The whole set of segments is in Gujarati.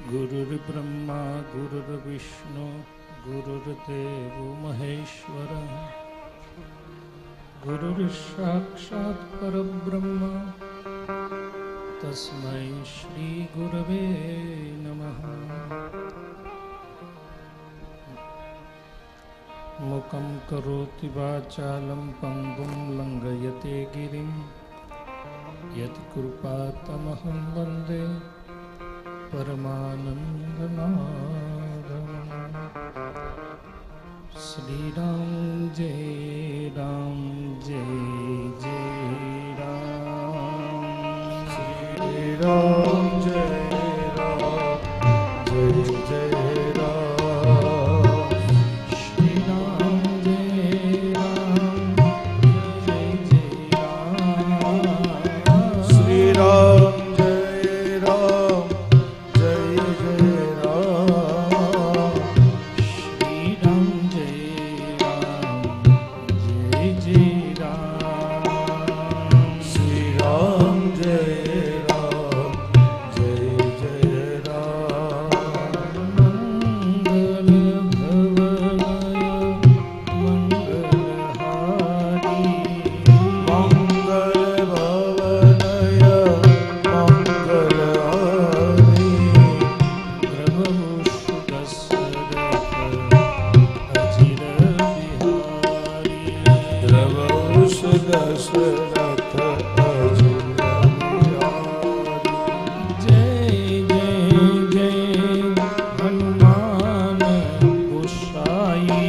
गुरुर्ब्रह्मा गुरुर्विष्णु गुरुर्देवो महेश्वरः गुरुर्साक्षात् परब्रह्म तस्मै श्री गुरवे नमः। मुखं करोति वाचालं पंगुं लंघयते गिरिं यत्कृपातमहं वन्दे परमानंदमाधवम्। श्री राम जय राम जय जय राम। श्री राम जय राम जय जय राम। श्री राम जय राम जय जय राम। श्री राम जय राम जय जय राम। श्री राम जय राम जय जय राम। श्री राम जय राम जय जय राम। मंगल भवनय मंगलहारी मंगल भवनय मंगलहारी। प्रभु दशरथ अजिर बिहारी। द्रवहुष दशरथ अजिर बिहारी। जय जय जय हनुमान गोसाई।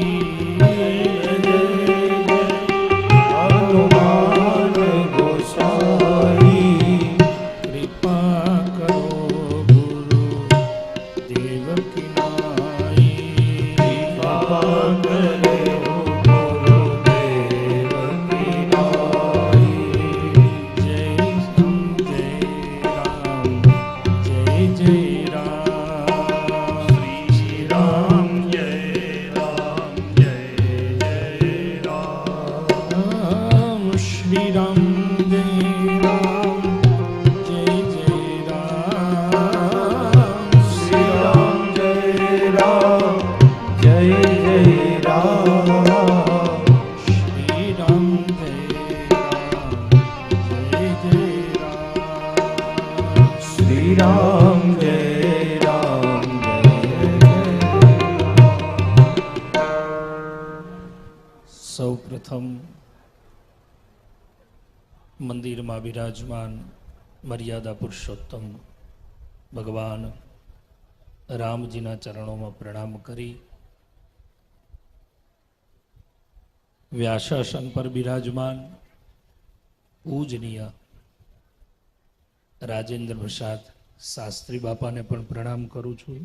हनुमान गोसाई। कृपा करो गुरु देव की नाई। कृपा करे गुरुदेव की नाई। जय राम जय जय राम। श्री राम जय राम जय जय राम। श्री राम जय राम जय जय राम। श्री राम जय राम जय जय राम। श्री राम जय राम जय जय राम। श्री राम जय राम जय સૌ પ્રથમ મંદિરમાં બિરાજમાન મર્યાદા પુરુષોત્તમ ભગવાન રામજીના ચરણોમાં પ્રણામ કરી વ્યાસાસન પર બિરાજમાન પૂજનીય રાજેન્દ્ર પ્રસાદ શાસ્ત્રી બાપાને પણ પ્રણામ કરું છું.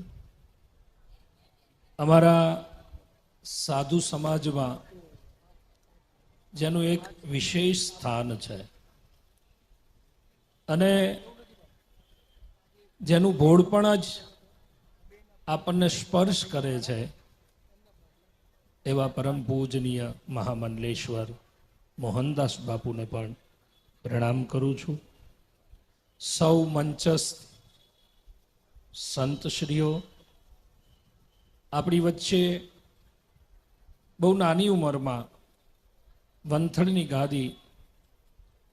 અમારા સાધુ સમાજમાં જેનું એક વિશેષ સ્થાન છે અને જેનું ભોળપણ જ આપણને સ્પર્શ કરે છે એવા પરમ પૂજનીય મહામંડલેશ્વર મોહનદાસ બાપુને પણ પ્રણામ કરું છું. સૌ મંચસ્થ સંતશ્રીઓ, આપણી વચ્ચે બહુ નાની ઉંમરમાં વંથળની ગાદી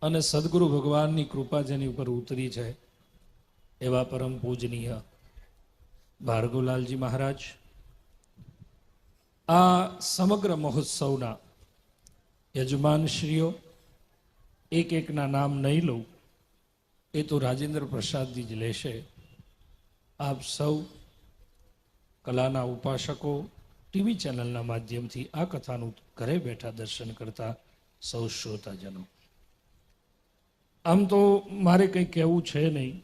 અને સદગુરુ ભગવાનની કૃપા જેની ઉપર ઉતરી છે એવા પરમ પૂજનીય ભાર્ગવલાલજી મહારાજ, આ સમગ્ર મહોત્સવના યજમાનશ્રીઓ, એક એકના નામ નહીં લઉં, એ તો રાજેન્દ્ર પ્રસાદજી જ લેશે. આપ સૌ કલાના ઉપાસકો, ટીવી ચેનલના માધ્યમથી આ કથાનું ઘરે બેઠા દર્શન કરતા સૌ શ્રોતાજનો, આમ તો મારે કંઈ કહેવું છે નહીં,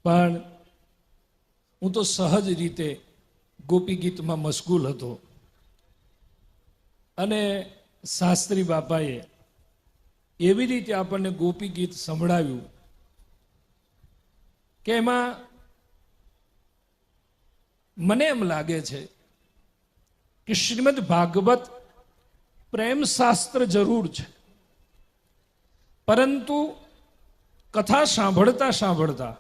પણ હું તો સહજ રીતે ગોપી ગીતમાં મશગુલ હતો અને શાસ્ત્રી બાપાએ એવી રીતે આપણને ગોપી ગીત સંભળાવ્યું કે એમાં મને એમ લાગે છે કે શ્રીમદ ભાગવત પ્રેમ શાસ્ત્ર જરૂર છે, પરંતુ કથા સાંભળતા સાંભળતા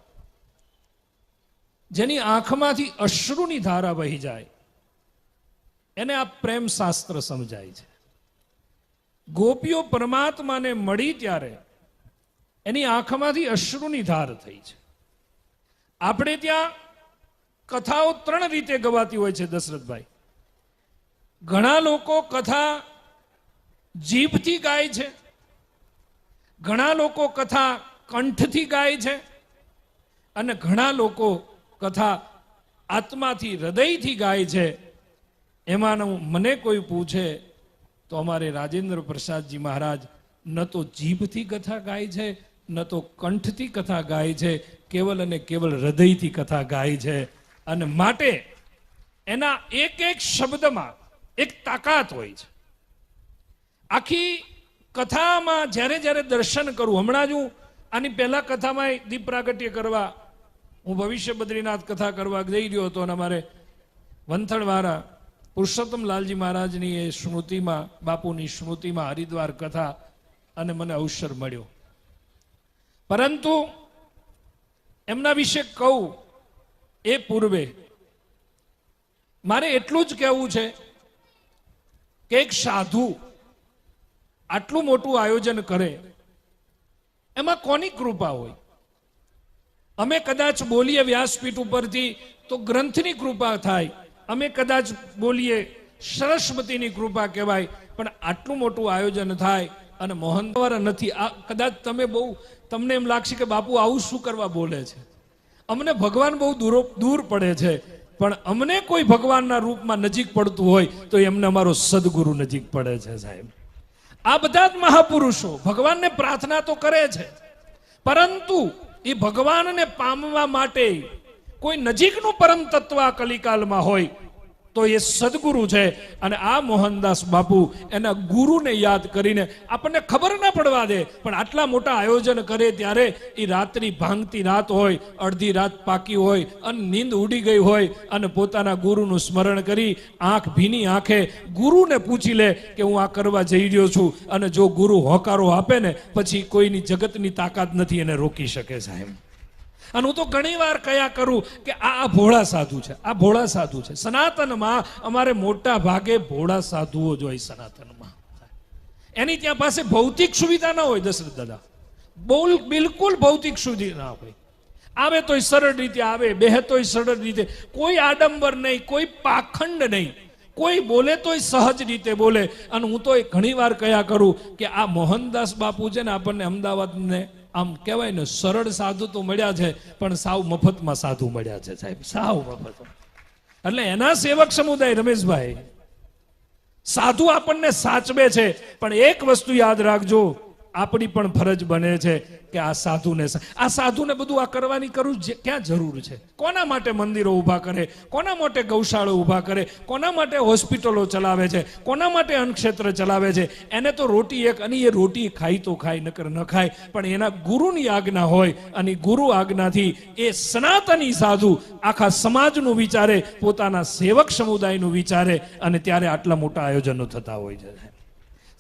જેની આંખમાંથી અશ્રુની ધારા વહી જાય, એને આ પ્રેમ શાસ્ત્ર સમજાય છે. ગોપીઓ પરમાત્માને મળી ત્યારે એની આંખમાંથી અશ્રુની ધાર થઈ છે. આપણે ત્યાં કથાઓ 3 રીતે ગવાતી હોય છે દશરથભાઈ. ઘણા લોકો કથા જીભથી ગાય છે, ઘણા લોકો કથા કંઠથી ગાય છે, અને ઘણા લોકો કથા આત્માથી હૃદયથી ગાય છે. એમાંનું મને કોઈ પૂછે તો અમારે રાજેન્દ્ર પ્રસાદજી મહારાજ ન તો જીભથી કથા ગાય છે, ન તો કંઠથી કથા ગાય છે, કેવલ અને કેવલ હૃદયથી કથા ગાય છે. અને માટે એના એક એક શબ્દમાં એક તાકાત હોય છે. આખી કથામાં જ્યારે જ્યારે દર્શન કરું, હમણાં જ હું આની પહેલા કથામાં દીપ પ્રાગટ્ય કરવા હું ભવિષ્ય બદ્રીનાથ કથા કરવા જઈ રહ્યો હતો, અને અમારે વંથણવાળા પુરુષોત્તમ લાલજી મહારાજની એ સ્મૃતિમાં, બાપુની સ્મૃતિમાં હરિદ્વાર કથા, અને મને અવસર મળ્યો. પરંતુ એમના વિશે કહું એ પૂર્વે મારે એટલું જ કહેવું છે કે એક સાધુ આટલું મોટું આયોજન કરે એમાં કોની કૃપા હોય? અમે કદાચ બોલીએ વ્યાસપીઠ ઉપરથી તો ગ્રંથની કૃપા થાય, અમે કદાચ બોલીએ સરસ્વતીની કૃપા કહેવાય, પણ આટલું મોટું આયોજન થાય અને મોહન દ્વારા નથી. આ કદાચ તમને એમ લાગશે કે બાપુ આવું શું કરવા બોલે છે. અમને ભગવાન બહુ દૂર પડે છે, પણ અમને કોઈ ભગવાનના રૂપમાં નજીક પડતું હોય તો એમને અમારો સદગુરુ નજીક પડે છે સાહેબ. આ બધા જ મહાપુરુષો ભગવાનને પ્રાર્થના તો કરે છે, પરંતુ એ ભગવાનને પામવા માટે કોઈ નજીકનું પરમ તત્વ આ કલિકાલમાં હોય તો એ સદગુરુ છે. અને આ મોહનદાસ બાપુ એના ગુરુને યાદ કરીને આપણને ખબર ના પડવા દે, પણ આટલા મોટા આયોજન કરે ત્યારે એ રાત્રિ ભાંગતી રાત હોય, અડધી રાત પાકી હોય અને નીંદ ઉડી ગઈ હોય, અને પોતાના ગુરુનું સ્મરણ કરી આંખ ભીની આંખે ગુરુને પૂછી લે કે હું આ કરવા જઈ રહ્યો છું. અને જો ગુરુ હોકારો આપે ને પછી કોઈની જગતની તાકાત નથી એને રોકી શકે સાહેબ. અને હું તો ઘણી વાર કયા કરું કે આ ભોળા સાધુ છે, આ ભોળા સાધુ છે. સનાતનમાં અમારે મોટા ભાગે ભોળા સાધુઓ જ હોય. સનાતનમાં એની ત્યાં પાસે ભૌતિક સુવિધા ના હોય દશરથ દાદા, બિલકુલ ભૌતિક સુવિધા ના હોય. આવે તોય સરળ રીતે આવે, બેહે તોય સરળ રીતે, કોઈ આડંબર નહીં, કોઈ પાખંડ નહીં, કોઈ બોલે તોય સહજ રીતે બોલે. અને હું તો ઘણી વાર કયા કરું કે આ મોહનદાસ બાપુ છે ને આપણને અમદાવાદને આમ કહેવાય ને સરળ સાધુ તો મળ્યા છે, પણ સાવ મફતમાં સાધુ મળ્યા છે સાહેબ, સાવ મફત. એટલે એના સેવક સમુદાય રમેશભાઈ સાધુ આપણને સાચવે છે, પણ એક વસ્તુ યાદ રાખજો, આપણી પણ ફરજ બને છે કે આ સાધુને બધું આ કરવાની ક્યાં જરૂર છે? કોના માટે મંદિરો ઊભા કરે, કોના માટે ગૌશાળો ઊભા કરે, કોના માટે હોસ્પિટલો ચલાવે છે, કોના માટે અન્નક્ષેત્ર ચલાવે છે? એને તો રોટી એક, અને એ રોટી ખાય તો ખાય, નકર ન ખાય, પણ એના ગુરુની આજ્ઞા હોય, અને ગુરુ આજ્ઞાથી એ સનાતની સાધુ આખા સમાજનું વિચારે, પોતાના સેવક સમુદાયનું વિચારે, અને ત્યારે આટલા મોટા આયોજનો થતા હોય છે.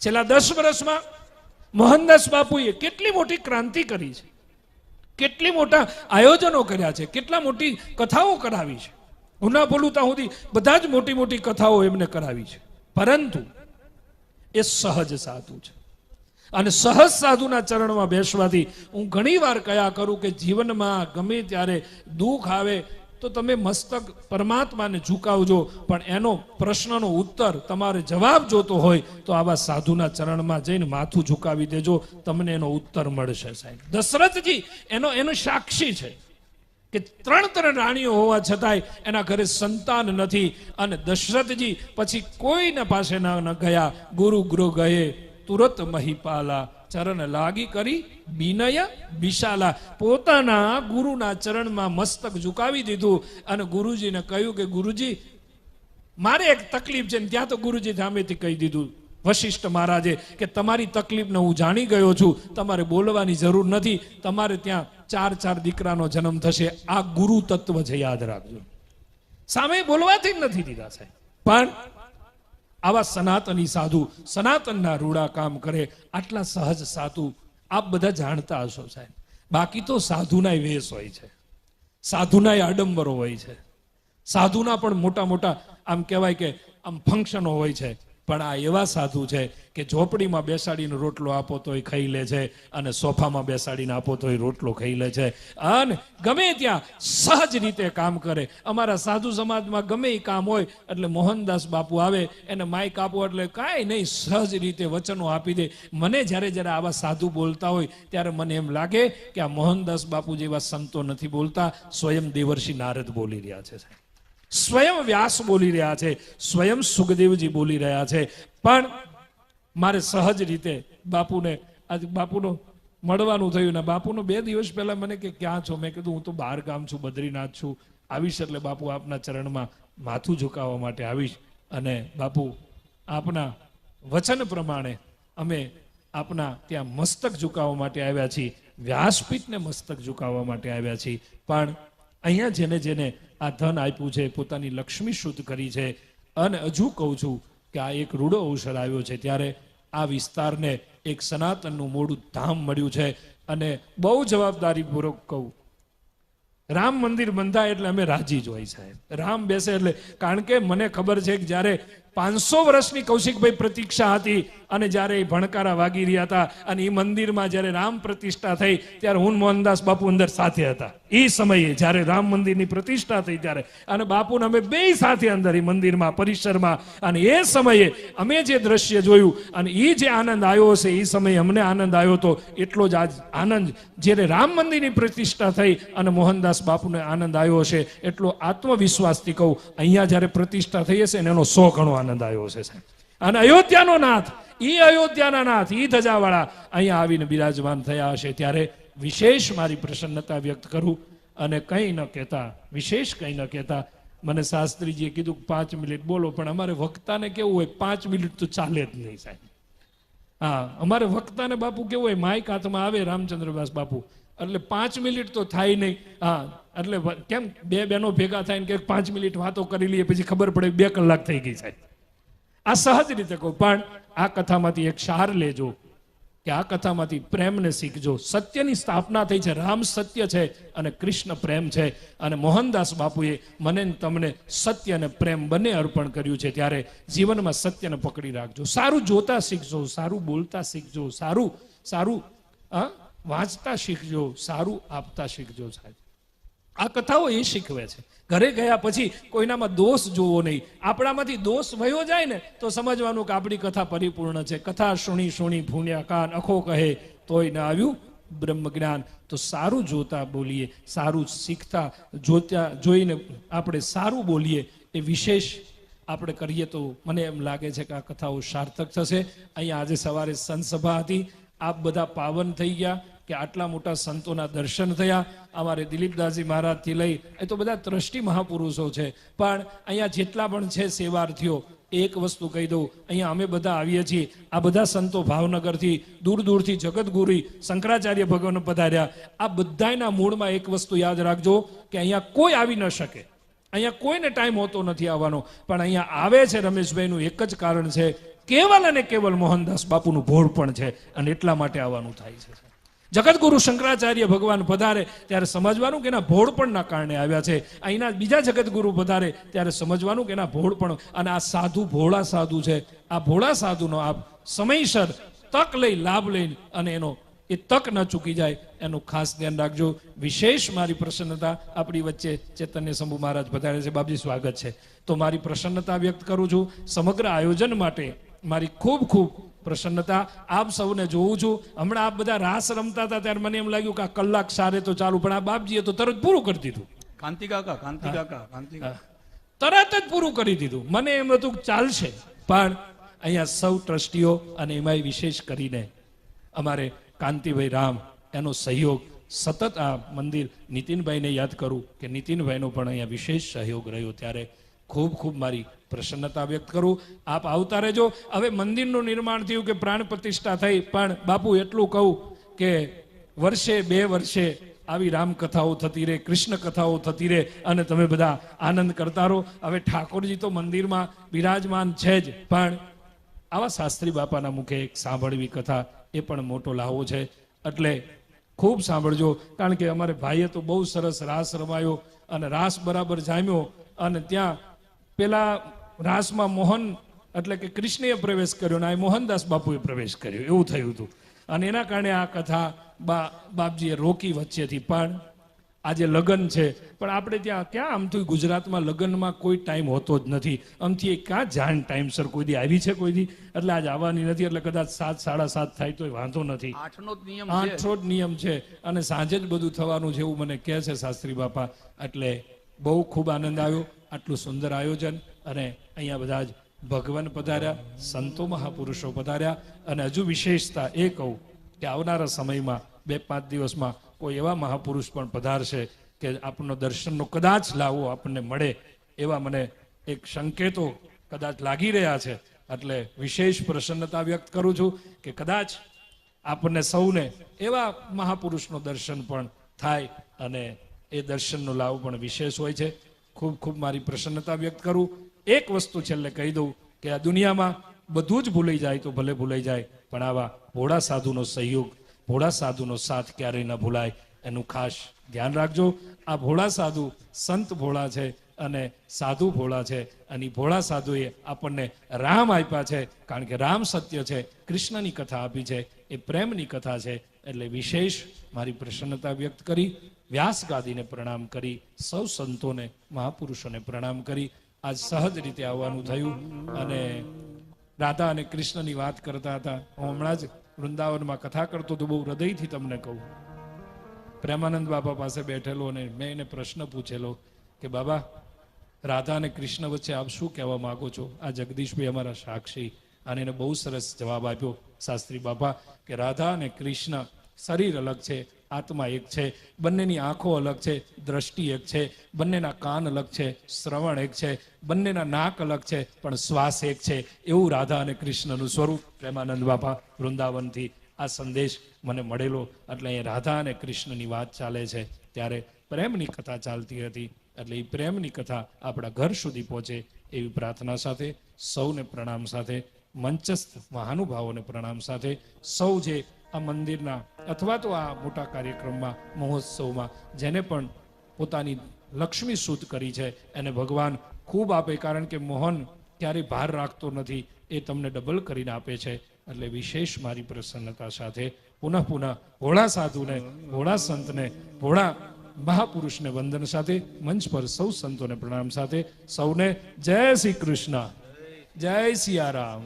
છેલ્લા 10 વર્ષમાં મોહનદાસ બાપુએ કેટલી મોટી ક્રાંતિ કરી છે, કેટલી મોટા આયોજનો કર્યા છે, કેટલા મોટી કથાઓ કરાવી છે. હું ના બોલું ત્યાં સુધી બધા જ મોટી મોટી કથાઓ એમને કરાવી છે. પરંતુ એ સહજ સાધુ છે, અને સહજ સાધુના ચરણમાં બેસવાથી હું ઘણી વાર કયા કરું કે જીવનમાં ગમે ત્યારે દુઃખ આવે તો તમે મસ્તક પરમાત્માને ઝુકાવજો, પણ એનો પ્રશ્નનો ઉત્તર તમારે જવાબ જોતો હોય તો આવા સાધુના ચરણમાં જઈને માથું ઝુકાવી દેજો, તમને એનો ઉત્તર મળશે સાહેબ. દશરથજી એનો સાક્ષી છે કે 3 રાણીઓ હોવા છતાંય એના ઘરે સંતાન નથી, અને દશરથજી પછી કોઈના પાસે ન ગયા, ગુરુ ગૃહ ગયે તુરત મહીપાલા, ચરણ લાગી કરી બિનય વિશાલા. પોતાના ગુરુના ચરણમાં મસ્તક ઝુકાવી દીધું, અને ગુરુજીને કહ્યું કે ગુરુજી મારે એક તકલીફ છે. ત્યાં તો ગુરુજી સામેથી કહી દીધું વશિષ્ઠ મહારાજે કે તમારી તકલીફને હું જાણી ગયો છું, તમારે બોલવાની જરૂર નથી, તમારે ત્યાં 4 દીકરાનો જન્મ થશે. આ ગુરુ તત્વ છે, યાદ રાખજો. સામે બોલવાથી જ નથી દીધા સાહેબ. પણ આવા સનાતની સાધુ સનાતનના રૂડા કામ કરે, આટલા સહજ સાધુ આપ બધા જાણતા હશો સાહેબ. બાકી તો સાધુના વેશ હોય છે. સાધુના આડંબરો હોય છે, સાધુના પણ મોટા મોટા આમ કહેવાય કે આમ ફંક્શનો હોય છે, પણ આ એવા સાધુ છે કે ઝોપડીમાં બેસાડીને રોટલો આપો તો એ ખાઈ લે છે, અને સોફામાં બેસાડીને આપો તો એ રોટલો ખાઈ લે છે, અને ગમે ત્યાં સહજ રીતે કામ કરે. અમારા સાધુ સમાજમાં ગમે એ કામ હોય એટલે મોહનદાસ બાપુ આવે, એને માઇક આપો એટલે કાંઈ નહીં, સહજ રીતે વચનો આપી દે. મને જ્યારે જ્યારે આવા સાધુ બોલતા હોય ત્યારે મને એમ લાગે કે આ મોહનદાસ બાપુ જેવા સંતો નથી બોલતા, સ્વયં દેવર્ષિ નારદ બોલી રહ્યા છે, સ્વયં વ્યાસ બોલી રહ્યા છે, સ્વયં સુખદેવજી બોલી રહ્યા છે. પણ મારે સહજ રીતે બાપુને આજ બાપુનો મળવાનું થયું ને બાપુનો 2 દિવસ પહેલા મને કે ક્યાં છો? મેં કીધું હું તો બહાર ગામ છું, બદ્રીનાથ છું, આવીશ એટલે બાપુ આપના ચરણમાં માથું ઝુકાવવા માટે આવીશ. અને બાપુ આપના વચન પ્રમાણે અમે આપના ત્યાં મસ્તક ઝુકાવવા માટે આવ્યા છીએ, વ્યાસપીઠને મસ્તક ઝુકાવવા માટે આવ્યા છીએ. પણ અહીંયા જેને જેને આ ધન આપ્યું છે, પોતાની લક્ષ્મી શુદ્ધ કરી છે, અને હજુ કહું છું કે આ એક રૂડો અવસર આવ્યો છે ત્યારે આ વિસ્તારને એક સનાતનનું મોડું ધામ મળ્યું છે. અને બહુ જવાબદારીપૂર્વક કહું, રામ મંદિર બંધાય એટલે અમે રાજી જ હોય સાહેબ, રામ બેસે એટલે. કારણ કે મને ખબર છે કે જ્યારે 500 વર્ષની કૌશિકભાઈ પ્રતીક્ષા હતી, અને જ્યારે એ ભણકારા વાગી રહ્યા હતા, અને એ મંદિરમાં જ્યારે રામ પ્રતિષ્ઠા થઈ ત્યારે હું મોહનદાસ બાપુ અંદર સાથે હતા. એ સમયે જ્યારે રામ મંદિરની પ્રતિષ્ઠા થઈ ત્યારે, અને બાપુને અમે 2 સાથે અંદર એ મંદિરમાં પરિસરમાં, અને એ સમયે અમે જે દ્રશ્ય જોયું અને એ જે આનંદ આવ્યો છે, એ સમયે અમને આનંદ આવ્યો હતો એટલો જ આજ આનંદ જ્યારે રામ મંદિરની પ્રતિષ્ઠા થઈ અને મોહનદાસ બાપુને આનંદ આવ્યો છે એટલો આત્મવિશ્વાસથી કહું, અહીંયા જ્યારે પ્રતિષ્ઠા થઈ હશે ને એનો 100 ગણો આનંદ આવ્યો છે સાહેબ. અને અયોધ્યાનો નાથ, અયોધ્યાના નાથ, ધજાવાળા અહીંયા આવીને બિરાજમાન થયા હશે ત્યારે વિશેષ મારી પ્રસન્નતા વ્યક્ત કરું. અને કંઈ ન કહેતા, વિશેષ કંઈ ન કહેતા, મને શાસ્ત્રીજીએ કીધું 5 મિનિટ બોલો, પણ અમારે વક્તાને કેવું હોય 5 મિનિટ તો ચાલે જ નહીં સાહેબ. હા, અમારે વક્તાને બાપુ કેવું હોય, માઇક હાથમાં આવે રામચંદ્રદાસ બાપુ એટલે 5 મિનિટ તો થાય નહીં. હા, એટલે કેમ 2 બહેનો ભેગા થાય ને કે 5 મિનિટ વાતો કરી લઈએ, પછી ખબર પડે 2 કલાક થઈ ગઈ સાહેબ. આ સહજ રીતે કહું, પણ આ કથામાંથી એક સાર લેજો કે આ કથામાંથી પ્રેમને શીખજો. સત્યની સ્થાપના થઈ છે, રામ સત્ય છે અને કૃષ્ણ પ્રેમ છે, અને મોહનદાસ બાપુએ મને તમને સત્ય અને પ્રેમ બંને અર્પણ કર્યું છે. ત્યારે જીવનમાં સત્યને પકડી રાખજો, સારું જોતા શીખજો, સારું બોલતા શીખજો, સારું વાંચતા શીખજો, સારું આપતા શીખજો સાહેબ. આ કથાઓ એ શીખવે છે. ઘરે ગયા પછી કોઈનામાં દોષ જોવો નહીં. આપણામાંથી દોષ વયો જાય ને તો સમજવાનું કે આપણી કથા પરિપૂર્ણ છે. કથા સુણી ભૂણ્યા કાન, અખો કહે તોય ન આવ્યું બ્રહ્મ જ્ઞાન. તો સારું જોતા બોલીએ, સારું શીખતા જોઈને આપણે સારું બોલીએ, એ વિશેષ આપણે કરીએ તો મને એમ લાગે છે કે આ કથાઓ સાર્થક થશે. અહીંયા આજે સવારે સંતસભા હતી, આપ બધા પાવન થઈ ગયા કે આટલા મોટા સંતોના દર્શન થયા. અમારે દિલીપદાસજી મહારાજથી લઈ એ તો બધા ત્રષ્ટિ મહાપુરુષો છે, પણ અહીંયા જેટલા પણ છે સેવાર્થીઓ, એક વસ્તુ કહી દઉં, અહીંયા અમે બધા આવીએ છીએ, આ બધા સંતો ભાવનગરથી દૂર દૂરથી જગતગુરુ શંકરાચાર્ય ભગવાન પધાર્યા. આ બધાના મૂળમાં એક વસ્તુ યાદ રાખજો કે અહીંયા કોઈ આવી ન શકે, અહીંયા કોઈને ટાઈમ હોતો નથી આવવાનો, પણ અહીંયા આવે છે રમેશભાઈનું એક જ કારણ છે, કેવલ અને કેવલ મોહનદાસ બાપુનું ભોળ પણ છે, અને એટલા માટે આવવાનું થાય છે. જગતગુરુ શંકરાચાર્ય ભગવાન પધારે ત્યારે સમજવાનું કે એના ભોળપણના કારણે આવ્યા છે. અહીંના બીજા જગતગુરુ પધારે ત્યારે સમજવાનું કે એના ભોળપણ, અને આ સાધુ ભોળા સાધુ છે. આ ભોળા સાધુનો આપ સમયસર તક લઈ લાભ લઈને અને એનો એ તક ન ચૂકી જાય એનું ખાસ ધ્યાન રાખજો. વિશેષ મારી પ્રસન્નતા, આપણી વચ્ચે ચૈતન્ય શંભુ મહારાજ પધારે છે, બાપજી સ્વાગત છે. તો મારી પ્રસન્નતા વ્યક્ત કરું છું. સમગ્ર આયોજન માટે મારી ખૂબ ખૂબ પ્રસન્નતા. આપ સૌને જોઉં છું. હમણાં આપ બધા રાસ રમતા હતા ત્યારે મને એમ લાગ્યું કે આ કલાક સારે તો ચાલુ, પણ આ બાપજીએ તો તરત પૂરું કરી દીધું. કાંતિ કાકા તરત જ પૂરું કરી દીધું. મને એમ હતું ચાલશે, પણ અહીંયા સૌ ટ્રસ્ટીઓ અને એમાંય વિશેષ કરીને અમારે કાંતિભાઈ રામ, એનો સહયોગ સતત. આ મંદિર નીતિનભાઈને યાદ કરું કે નીતિનભાઈનો પણ અહીંયા વિશેષ સહયોગ રહ્યો, ત્યારે ખૂબ ખૂબ મારી પ્રસન્નતા વ્યક્ત કરું. આપ આવતા રહેજો. હવે મંદિરનું નિર્માણ થયું કે પ્રાણ પ્રતિષ્ઠા થઈ, પણ બાપુ એટલું કહું કે વર્ષે 2 વર્ષે આવી રામકથાઓ થતી રહે, કૃષ્ણ કથાઓ થતી રહે, અને તમે બધા આનંદ કરતા રહો. હવે ઠાકોરજી તો મંદિરમાં બિરાજમાન છે જ, પણ આવા શાસ્ત્રી બાપાના મુખે એક સાંભળવી કથા એ પણ મોટો લાવો છે. એટલે ખૂબ સાંભળજો, કારણ કે અમારે ભાઈએ તો બહુ સરસ રાસ રમાયો અને રાસ બરાબર જામ્યો અને ત્યાં પેલા રાસમાં મોહન એટલે કે કૃષ્ણએ પ્રવેશ કર્યો અને આ મોહનદાસ બાપુએ પ્રવેશ કર્યો, એવું થયું હતું. અને એના કારણે આ કથા બાપજીએ રોકી વચ્ચેથી. પણ આજે લગ્ન છે, પણ આપણે ત્યાં ક્યાં આમથી ગુજરાતમાં લગ્નમાં કોઈ ટાઈમ હોતો જ નથી. આમથી ક્યાં જાણ ટાઈમસર કોઈ દી આવી છે કોઈ દી? એટલે આજ આવવાની નથી, એટલે કદાચ 7, 7:30 થાય તો વાંધો નથી. 8નો જ નિયમ છે અને સાંજે જ બધું થવાનું છે એવું મને કહે છે શાસ્ત્રી બાપા. એટલે બહુ ખૂબ આનંદ આવ્યો, આટલું સુંદર આયોજન. અને અહીંયા બધા જ ભગવાન પધાર્યા, સંતો મહાપુરુષો પધાર્યા. અને હજુ વિશેષતા એ કહું કે આવનારા સમયમાં 2-5 દિવસમાં કોઈ એવા મહાપુરુષ પણ પધારશે કે આપણો દર્શનનો કદાચ લાવો આપણને મળે, એવા મને એક સંકેતો કદાચ લાગી રહ્યા છે. એટલે વિશેષ પ્રસન્નતા વ્યક્ત કરું છું કે કદાચ આપણને સૌને એવા મહાપુરુષનો દર્શન પણ થાય અને એ દર્શનનો લાવો પણ વિશેષ હોય છે. ખૂબ ખૂબ મારી પ્રસન્નતા વ્યક્ત કરું. એક વસ્તુ છેલ્લે કહી દઉં કે આ દુનિયામાં બધું જ ભૂલાઈ જાય તો ભલે ભૂલાઈ જાય, પણ આવા ભોળા સાધુનો સહયોગ, ભોળા સાધુનો સાથ ક્યારેય ન ભૂલાય, એનું ખાસ ધ્યાન રાખજો. આ ભોળા સાધુ સંત ભોળા છે અને સાધુ ભોળા છે. અને ભોળા સાધુએ આપણને રામ આપ્યા છે, કારણ કે રામ સત્ય છે, કૃષ્ણની કથા આપી છે, એ પ્રેમની કથા છે. એટલે વિશેષ મારી પ્રસન્નતા વ્યક્ત કરી, વ્યાસ ગાદીને પ્રણામ કરી, સૌ સંતોને મહાપુરુષોને પ્રણામ કરી આજ સહજ રીતે આવવાનું થયું. અને રાધા અને કૃષ્ણની વાત કરતા હતા. હું હમણાં જ વૃંદાવનમાં કથા કરતો તો બહુ હૃદયથી તમને કહું, પ્રેમાનંદ બાબા પાસે બેઠેલો અને મેં એને પ્રશ્ન પૂછેલો કે બાબા, રાધા અને કૃષ્ણ વચ્ચે આપ શું કહેવા માંગો છો? આ જગદીશભાઈ અમારા સાક્ષી, અને એને બહુ સરસ જવાબ આપ્યો શાસ્ત્રી બાપા કે રાધા અને કૃષ્ણ શરીર અલગ છે, આત્મા એક છે, બંનેની આંખો અલગ છે, દ્રષ્ટિ એક છે, બંનેના કાન અલગ છે, શ્રવણ એક છે, બંનેના નાક અલગ છે, પણ શ્વાસ એક છે. એવું રાધા અને કૃષ્ણનું સ્વરૂપ. પ્રેમાનંદ બાપા વૃંદાવનથી આ સંદેશ મને મળેલો. એટલે એ રાધા અને કૃષ્ણની વાત ચાલે છે ત્યારે પ્રેમની કથા ચાલતી હતી. એટલે એ પ્રેમની કથા આપણા ઘર સુધી પહોંચે એવી પ્રાર્થના સાથે સૌને પ્રણામ સાથે, મંચસ્થ મહાનુભાવોને પ્રણામ સાથે, સૌ જે આ મંદિરના અથવા તો આ મોટા કાર્યક્રમમાં મહોત્સવમાં જેને પણ પોતાની લક્ષ્મી શુદ્ધ કરી છે એને ભગવાન ખૂબ આપે, કારણ કે મોહન ક્યારેય ભાર રાખતો નથી, એ તમને ડબલ કરીને આપે છે. એટલે વિશેષ મારી પ્રસન્નતા સાથે પુનઃ ભોળા સાધુને, ભોળા સંતને, ભોળા મહાપુરુષને વંદન સાથે મંચ પર સૌ સંતોને પ્રણામ સાથે સૌને જય શ્રી કૃષ્ણ, જય સિયારામ.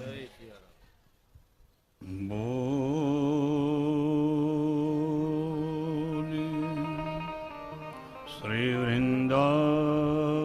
બોલ શ્રી વૃંદાવન